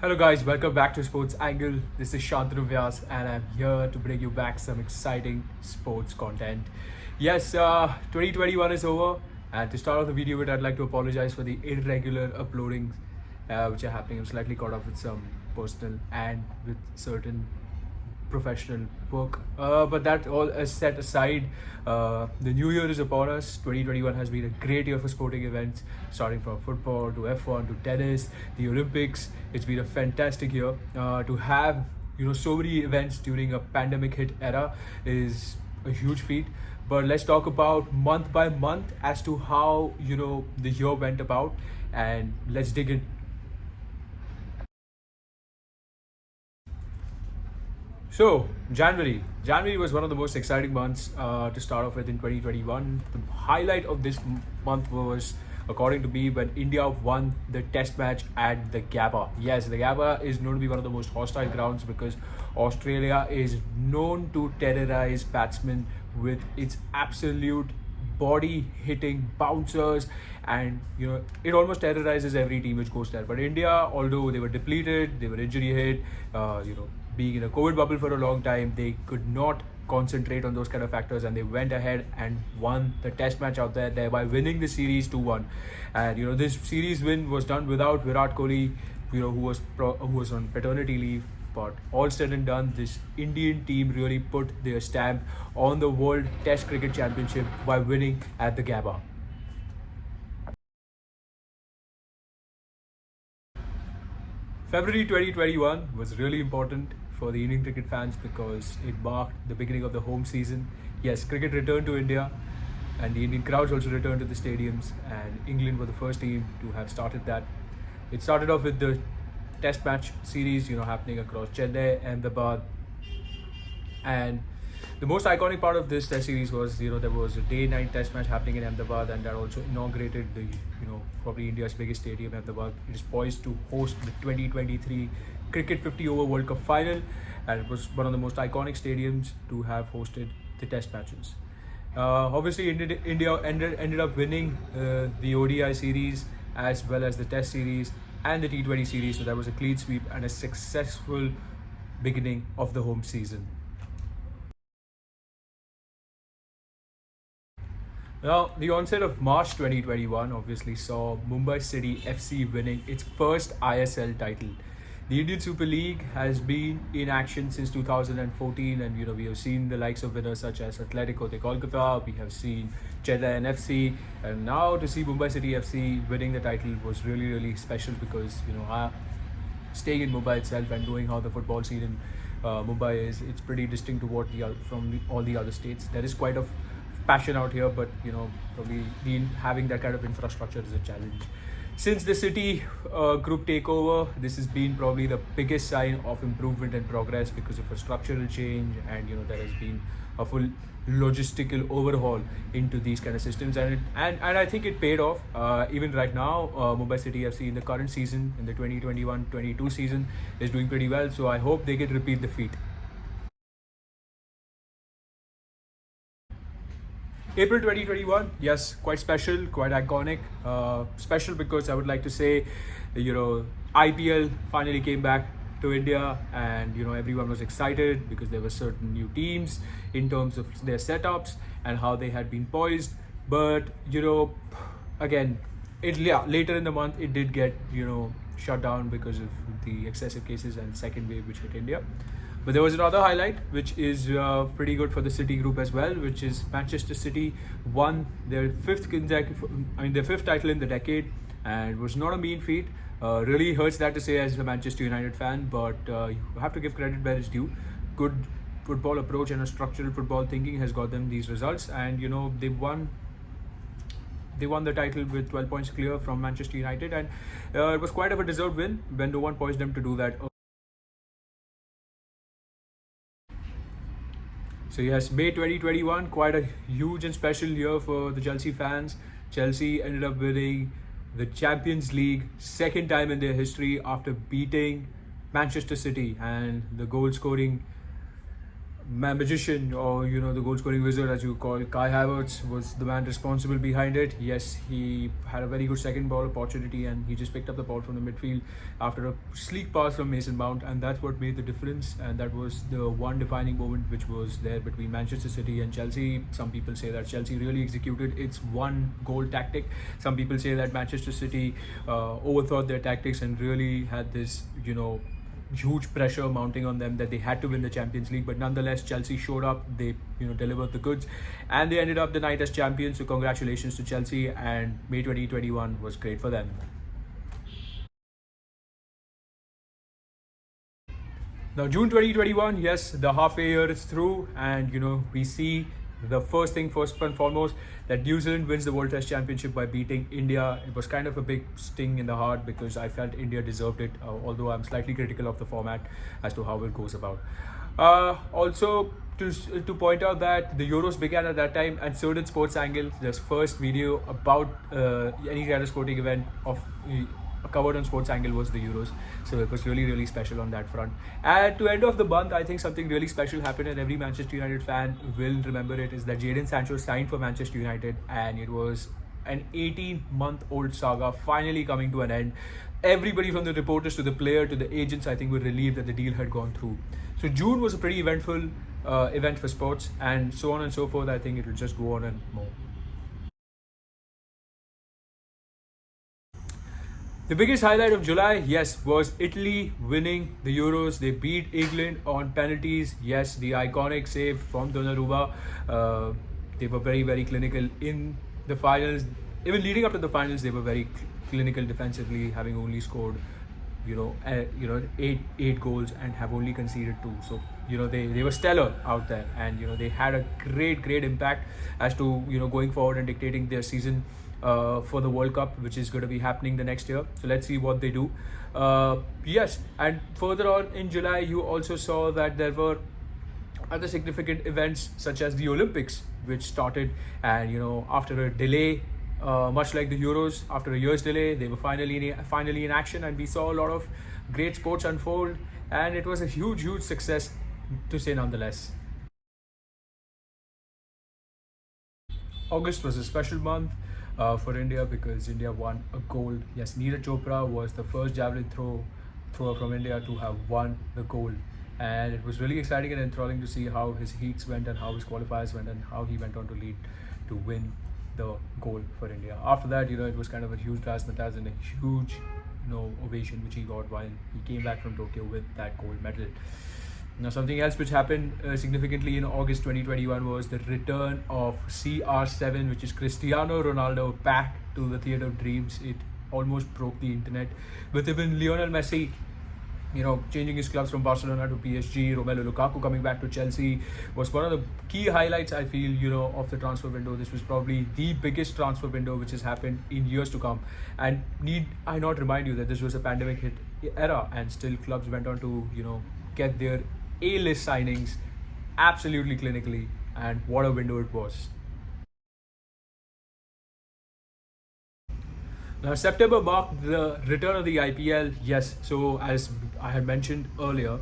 Hello guys, welcome back to Sports Angle. This is Shantanu Vyas and I'm here to bring you back some exciting sports content. Yes, 2021 is over, and to start off the video with, I'd like to apologize for the irregular uploading which are happening. I'm slightly caught up with some personal and with certain professional work. But that all is set aside. The new year is upon us. 2021 has been a great year for sporting events, starting from football to F1 to tennis, the Olympics. It's been a fantastic year. To have so many events during a pandemic hit era is a huge feat. But let's talk about month by month as to how the year went about, and let's dig in. So, January was one of the most exciting months to start off with in 2021. The highlight of this month was, according to me, when India won the test match at the Gabba. Yes, the Gabba is known to be one of the most hostile grounds because Australia is known to terrorize batsmen with its absolute body hitting bouncers, and it almost terrorizes every team which goes there. But India, although they were depleted, they were injury hit, being in a COVID bubble for a long time, they could not concentrate on those kind of factors, and they went ahead and won the test match out there, thereby winning the series 2-1. And this series win was done without Virat Kohli, who was on paternity leave. But all said and done, this Indian team really put their stamp on the World Test Cricket Championship by winning at the Gabba. February 2021 was really important for the Indian cricket fans because it marked the beginning of the home season. Yes, cricket returned to India, and the Indian crowds also returned to the stadiums, and England were the first team to have started that. It started off with the test match series, happening across Chennai, Ahmedabad, and the most iconic part of this test series was, there was a day-night test match happening in Ahmedabad, and that also inaugurated the, probably India's biggest stadium, Ahmedabad. It is poised to host the 2023 Cricket 50 Over World Cup final, and it was one of the most iconic stadiums to have hosted the test matches. Obviously, India ended up winning the ODI series as well as the Test series and the T20 series, so that was a clean sweep and a successful beginning of the home season. Now, the onset of March 2021 obviously saw Mumbai City FC winning its first ISL title. The Indian Super League has been in action since 2014, and we have seen the likes of winners such as Atletico de Kolkata, we have seen Chennai FC, and now to see Mumbai City FC winning the title was really, really special because staying in Mumbai itself and knowing how the football scene in Mumbai is, it's pretty distinct to what all the other states. There is quite a passion out here, but probably having that kind of infrastructure is a challenge. Since the City group takeover, this has been probably the biggest sign of improvement and progress because of a structural change, and there has been a full logistical overhaul into these kind of systems, and I think it paid off. Even right now, Mumbai City FC in the current season, in the 2021-22 season, is doing pretty well. So I hope they can repeat the feat. April 2021, yes, quite special, quite iconic. Special because I would like to say, IPL finally came back to India, and everyone was excited because there were certain new teams in terms of their setups and how they had been poised. But again, later in the month it did get shut down because of the excessive cases and second wave which hit India. But there was another highlight which is pretty good for the City group as well, which is Manchester City won their fifth title in the decade, and it was not a mean feat. Really hurts that to say as a Manchester United fan, but you have to give credit where it's due. Good football approach and a structural football thinking has got them these results, and they won the title with 12 points clear from Manchester United, and it was quite of a deserved win when no one poised them to do that. So yes, May 2021, quite a huge and special year for the Chelsea fans. Chelsea ended up winning the Champions League second time in their history after beating Manchester City, and the goal scoring magician, or the goal scoring wizard as you call Kai Havertz, was the man responsible behind it. Yes, he had a very good second ball opportunity and he just picked up the ball from the midfield after a sleek pass from Mason Mount, and that's what made the difference. And that was the one defining moment which was there between Manchester City and Chelsea. Some people say that Chelsea really executed its one goal tactic. Some people say that Manchester City overthought their tactics and really had this huge pressure mounting on them that they had to win the Champions League. But nonetheless, Chelsea showed up. They delivered the goods, and they ended up the night as champions. So congratulations to Chelsea, and May 2021 was great for them. Now June 2021, yes, the halfway year is through, and we see the first thing first and foremost that New Zealand wins the World Test Championship by beating India. It was kind of a big sting in the heart because I felt India deserved it, although I'm slightly critical of the format as to how it goes about. Also, to point out that the Euros began at that time, and so did Sports Angle. Their first video about any kind of sporting event of covered on Sports Angle was the Euros, so it was really really special on that front. And to end off the month, I think something really special happened, and every Manchester United fan will remember it. Is that Jadon Sancho signed for Manchester United, and it was an 18-month-old saga finally coming to an end. Everybody from the reporters to the player to the agents, I think, were relieved that the deal had gone through. So June was a pretty eventful event for sports, and so on and so forth. I think it will just go on and more. The biggest highlight of July, yes, was Italy winning the Euros. They beat England on penalties. Yes, the iconic save from Donnarumma. They were very, very clinical in the finals. Even leading up to the finals, they were very clinical defensively, having only scored, eight goals and have only conceded two. So they were stellar out there, and they had a great impact as to going forward and dictating their season for the World Cup, which is going to be happening the next year. So let's see what they do. Yes, and further on in July, you also saw that there were other significant events such as the Olympics, which started, and after a delay, much like the Euros, after a year's delay, they were finally in action, and we saw a lot of great sports unfold, and it was a huge success, to say nonetheless. August was a special month for India because India won a gold. Yes, Neeraj Chopra was the first javelin thrower from India to have won the gold, and it was really exciting and enthralling to see how his heats went and how his qualifiers went and how he went on to lead to win the gold for India. After that, it was kind of a huge razzmatazz and a huge ovation which he got while he came back from Tokyo with that gold medal. Now, something else which happened significantly in August 2021 was the return of CR7, which is Cristiano Ronaldo, back to the Theatre of Dreams. It almost broke the internet, with even Lionel Messi, changing his clubs from Barcelona to PSG. Romelu Lukaku coming back to Chelsea was one of the key highlights, I feel, of the transfer window. This was probably the biggest transfer window which has happened in years to come. And need I not remind you that this was a pandemic hit era, and still clubs went on to, get their A-list signings absolutely clinically, and what a window it was. Now, September marked the return of the IPL. Yes, so as I had mentioned earlier,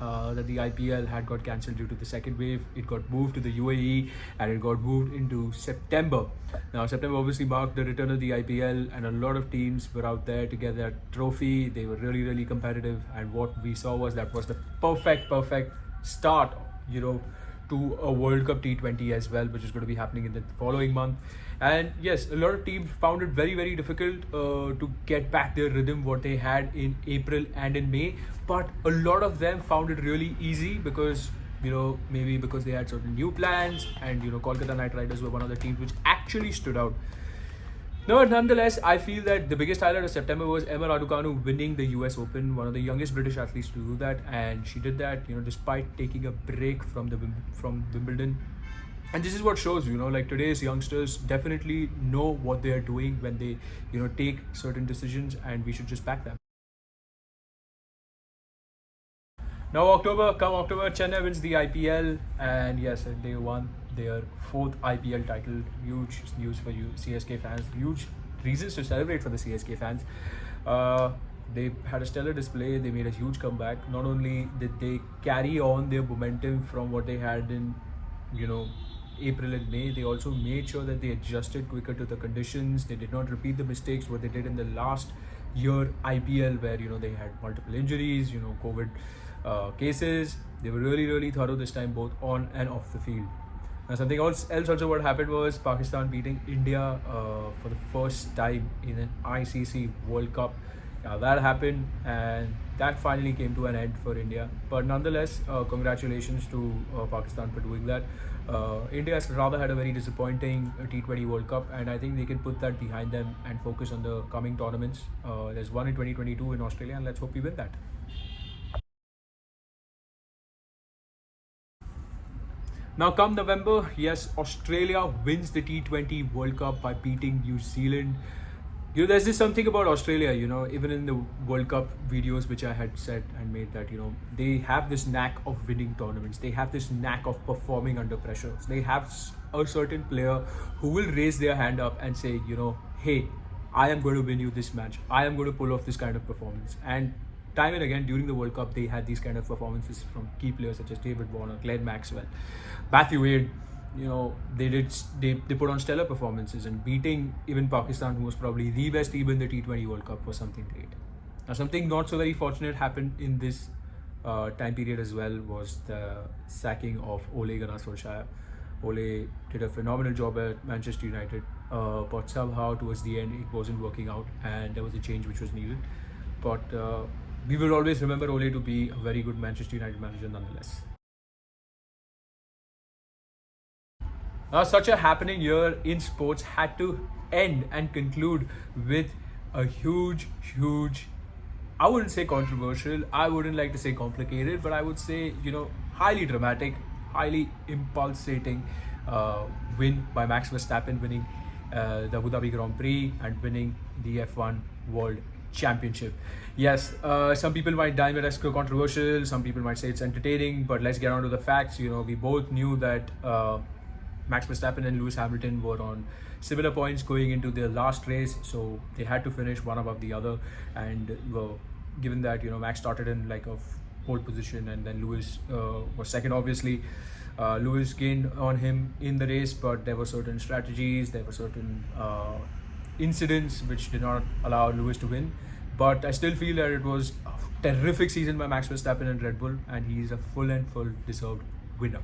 that the IPL had got cancelled due to the second wave. It got moved to the UAE and it got moved into September. Now, September obviously marked the return of the IPL, and a lot of teams were out there to get that trophy. They were really competitive, and what we saw was that was the perfect start, to a World Cup T20 as well, which is going to be happening in the following month. And yes, a lot of teams found it very difficult to get back their rhythm what they had in April and in May, but a lot of them found it really easy because maybe because they had certain new plans, and Kolkata Knight Riders were one of the teams which actually stood out. No, nonetheless, I feel that the biggest highlight of September was Emma Raducanu winning the US Open, one of the youngest British athletes to do that, and she did that, despite taking a break from Wimbledon. And this is what shows, like today's youngsters definitely know what they are doing when they, take certain decisions, and we should just back them. Now, October, Chennai wins the IPL, and yes, they won their fourth IPL title. Huge news for you CSK fans. Huge reasons to celebrate for the CSK fans. They had a stellar display. They made a huge comeback. Not only did they carry on their momentum from what they had in, you know, April and May, they also made sure that they adjusted quicker to the conditions. They did not repeat the mistakes what they did in the last year IPL, where they had multiple injuries, COVID cases. They were really thorough this time, both on and off the field. Now, something else also what happened was Pakistan beating India for the first time in an ICC World Cup. That happened, and that finally came to an end for India. But nonetheless, congratulations to Pakistan for doing that. India has rather had a very disappointing T20 World Cup, and I think they can put that behind them and focus on the coming tournaments. There's one in 2022 in Australia, and let's hope we win that. Now, come November, yes, Australia wins the T20 World Cup by beating New Zealand. There's this something about Australia, even in the World Cup videos which I had said and made, that, they have this knack of winning tournaments. They have this knack of performing under pressure. So they have a certain player who will raise their hand up and say, hey, I am going to win you this match. I am going to pull off this kind of performance. And time and again during the World Cup, they had these kind of performances from key players such as David Warner, Glenn Maxwell, Matthew Wade. They put on stellar performances, and beating even Pakistan, who was probably the best team in the T20 World Cup, was something great. Now, something not so very fortunate happened in this time period as well, was the sacking of Ole Gunnar Solskjaer. Ole did a phenomenal job at Manchester United, but somehow towards the end it wasn't working out, and there was a change which was needed. But we will always remember Ole to be a very good Manchester United manager nonetheless. Such a happening year in sports had to end and conclude with a huge, I wouldn't say controversial, I wouldn't like to say complicated, but I would say, highly dramatic, highly impulsating win by Max Verstappen, winning the Abu Dhabi Grand Prix and winning the F1 World Championship. Yes, some people might deem it as controversial, some people might say it's entertaining, but let's get on to the facts. We both knew that Max Verstappen and Lewis Hamilton were on similar points going into their last race, so they had to finish one above the other. And given that Max started in like a pole position, and then Lewis was second, obviously. Lewis gained on him in the race, but there were certain strategies, there were certain incidents which did not allow Lewis to win. But I still feel that it was a terrific season by Max Verstappen and Red Bull, and he is a full deserved winner.